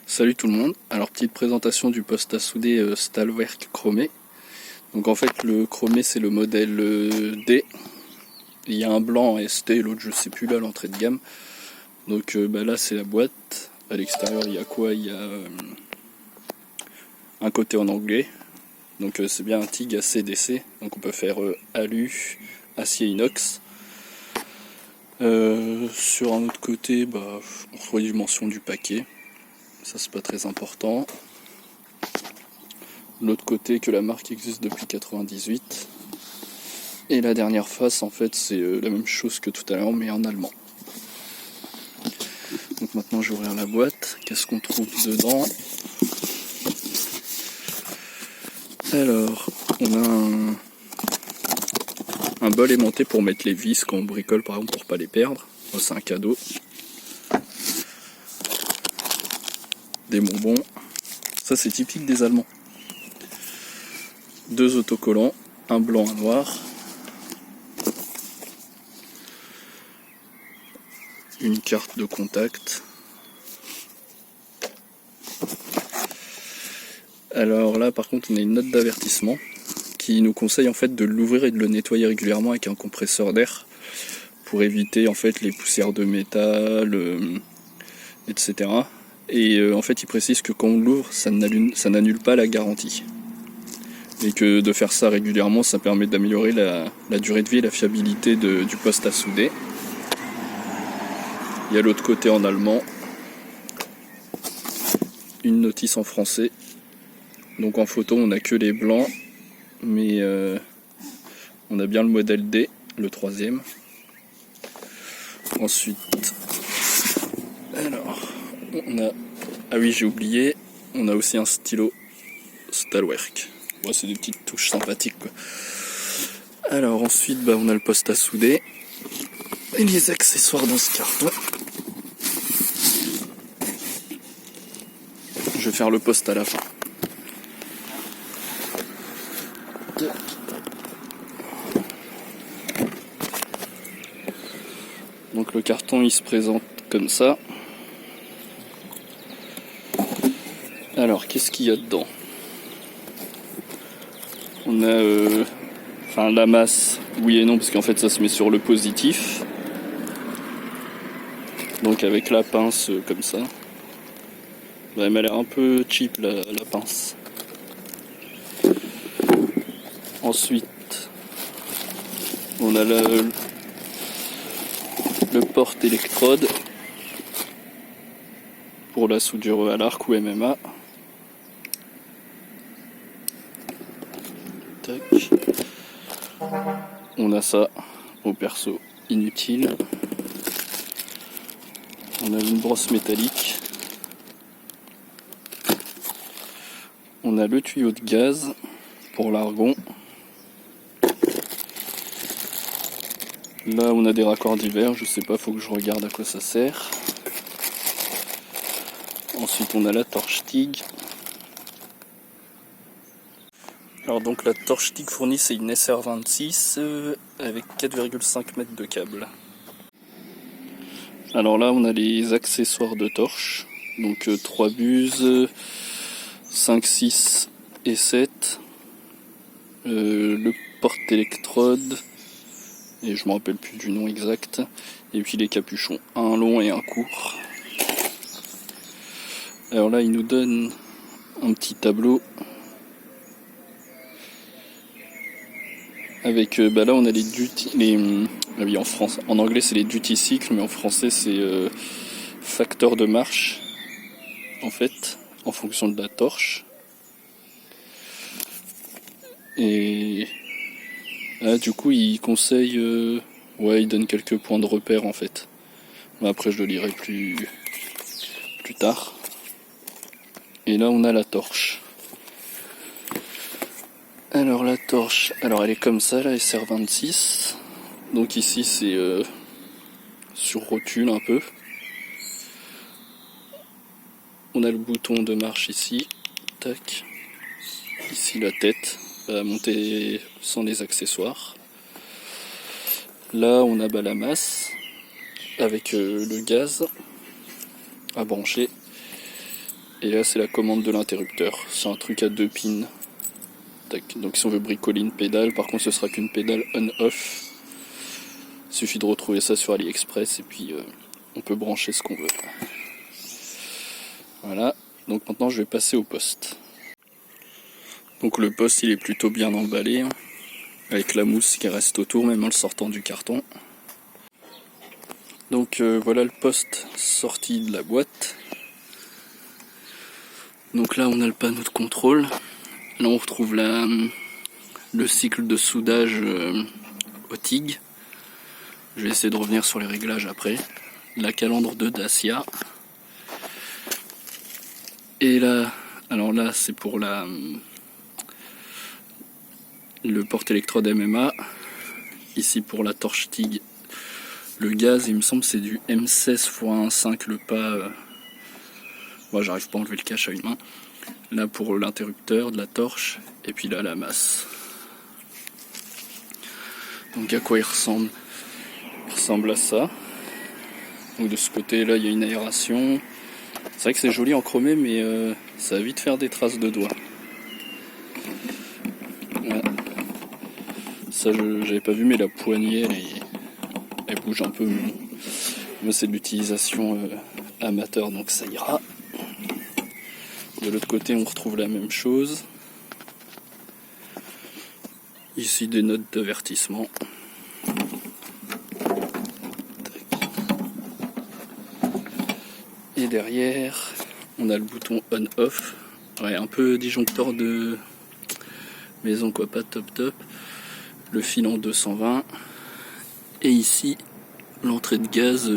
Salut tout le monde, alors petite présentation du poste à souder Stahlwerk chromé. Donc en fait le chromé c'est le modèle D, il y a un blanc en ST et l'autre je sais plus là, l'entrée de gamme. Donc là c'est la boîte, à l'extérieur il y a quoi? Il y a un côté en anglais, donc c'est bien un TIG ACDC, donc on peut faire alu, acier inox. Sur un autre côté on retrouve les dimensions du paquet. Ça c'est pas très important. L'autre côté que la marque existe depuis 98. Et la dernière face en fait c'est la même chose que tout à l'heure mais en allemand. Donc maintenant je vais ouvrir la boîte. Qu'est-ce qu'on trouve dedans? Alors on a un bol aimanté pour mettre les vis quand on bricole par exemple pour pas les perdre. Oh, c'est un cadeau. Des bonbons. Ça c'est typique des Allemands. Deux autocollants, un blanc, un noir. Une carte de contact. Alors là par contre on a une note d'avertissement qui nous conseille en fait de l'ouvrir et de le nettoyer régulièrement avec un compresseur d'air pour éviter en fait les poussières de métal, etc. Et en fait il précise que quand on l'ouvre ça n'annule pas la garantie. Et que de faire ça régulièrement ça permet d'améliorer la durée de vie et la fiabilité du poste à souder. Il y a l'autre côté en allemand, une notice en français. Donc en photo on n'a que les blancs, mais on a bien le modèle D, le troisième. Ensuite, alors on a, ah oui j'ai oublié, on a aussi un stylo Stahlwerk. Bon, c'est des petites touches sympathiques quoi. Alors ensuite on a le poste à souder et les accessoires dans ce carton. Je vais faire le poste à la fin. Donc le carton il se présente comme ça. Alors qu'est-ce qu'il y a dedans? On a la masse, oui et non parce qu'en fait ça se met sur le positif. Donc avec la pince comme ça. Elle m'a l'air un peu cheap la pince. Ensuite on a le porte-électrode pour la soudure à l'arc ou MMA. Tac. On a ça au perso inutile. On a une brosse métallique. On a le tuyau de gaz pour l'argon. Là on a des raccords divers, je sais pas, faut que je regarde à quoi ça sert. Ensuite on a la torche TIG. Alors donc la torche TIG fournie c'est une SR26 avec 4,5 mètres de câble. Alors là on a les accessoires de torche, donc 3 buses, 5, 6 et 7, le porte-électrode, et je me rappelle plus du nom exact, et puis les capuchons, un long et un court. Alors là il nous donne un petit tableau avec là on a les oui, en anglais c'est les duty cycle, mais en français c'est facteur de marche en fait en fonction de la torche. Et là du coup il conseille il donne quelques points de repère en fait. Mais après je le lirai plus tard. Et là on a la torche. Alors la torche, elle est comme ça, la SR26. Donc ici c'est sur rotule un peu. On a le bouton de marche ici. Tac. Ici la tête à monter sans les accessoires. Là on a la masse avec le gaz à brancher. Et là c'est la commande de l'interrupteur, c'est un truc à 2 pins. Tac. Donc si on veut bricoler une pédale, par contre ce sera qu'une pédale on-off. Il suffit de retrouver ça sur AliExpress et puis on peut brancher ce qu'on veut. Voilà, donc maintenant je vais passer au poste. Donc le poste il est plutôt bien emballé, hein, avec la mousse qui reste autour même en le sortant du carton. Donc voilà le poste sorti de la boîte. Donc là on a le panneau de contrôle. Là on retrouve le cycle de soudage au TIG. Je vais essayer de revenir sur les réglages après. La calandre de Dacia. Et là, alors là c'est pour le porte-électrode MMA. Ici pour la torche TIG. Le gaz, il me semble c'est du M16x1.5, le pas. Moi j'arrive pas à enlever le cache à une main. Là pour l'interrupteur de la torche. Et puis là la masse. Donc à quoi il ressemble? Il ressemble à ça. Donc de ce côté là il y a une aération. C'est vrai que c'est joli en chromé mais ça va vite faire des traces de doigts. Ouais. Ça j'avais pas vu mais la poignée elle bouge un peu. Moi c'est de l'utilisation amateur donc ça ira. De l'autre côté on retrouve la même chose. Ici des notes d'avertissement. Et derrière on a le bouton on-off. Ouais, un peu disjoncteur de maison quoi, pas top top. Le fil en 220. Et ici l'entrée de gaz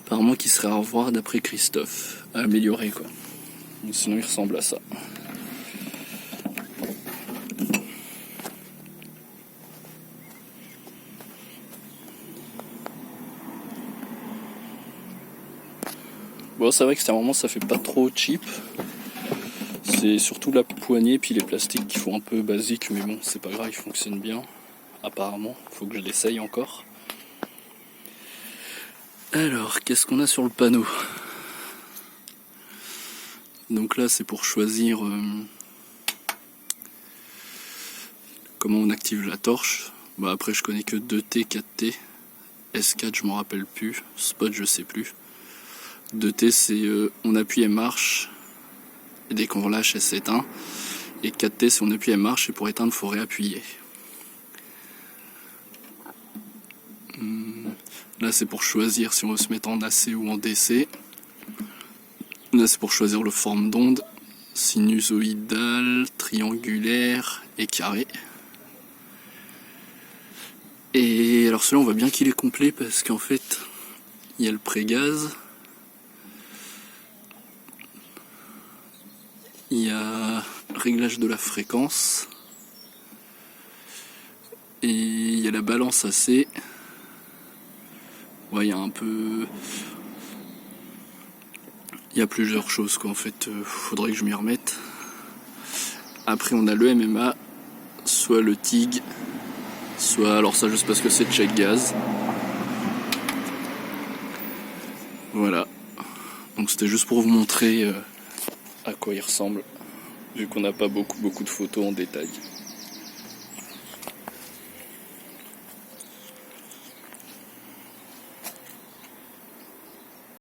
apparemment qui serait à revoir d'après Christophe. À améliorer quoi. Sinon il ressemble à ça. Bon c'est vrai que extérieurement ça fait pas trop cheap. C'est surtout la poignée puis les plastiques qui font un peu basique mais bon c'est pas grave, ils fonctionnent bien. Apparemment, faut que je l'essaye encore. Alors, qu'est-ce qu'on a sur le panneau? Donc là, c'est pour choisir comment on active la torche. Bah après, je connais que 2T, 4T. S4, je m'en rappelle plus. Spot, je sais plus. 2T, c'est on appuie et marche. Et dès qu'on relâche, elle s'éteint. Et 4T, c'est on appuie et marche. Et pour éteindre, il faut réappuyer. Là, c'est pour choisir si on veut se mettre en AC ou en DC. Là, c'est pour choisir le forme d'onde. Sinusoïdal, triangulaire et carré. Et alors celui-là, on voit bien qu'il est complet parce qu'en fait, il y a le pré-gaz. Il y a réglage de la fréquence. Et il y a la balance AC. Ouais, il y a un peu... Il y a plusieurs choses quoi en fait, faudrait que je m'y remette. Après on a le MMA, soit le TIG, soit... Alors ça je sais pas ce que c'est, check gaz. Voilà. Donc c'était juste pour vous montrer à quoi il ressemble, vu qu'on n'a pas beaucoup de photos en détail.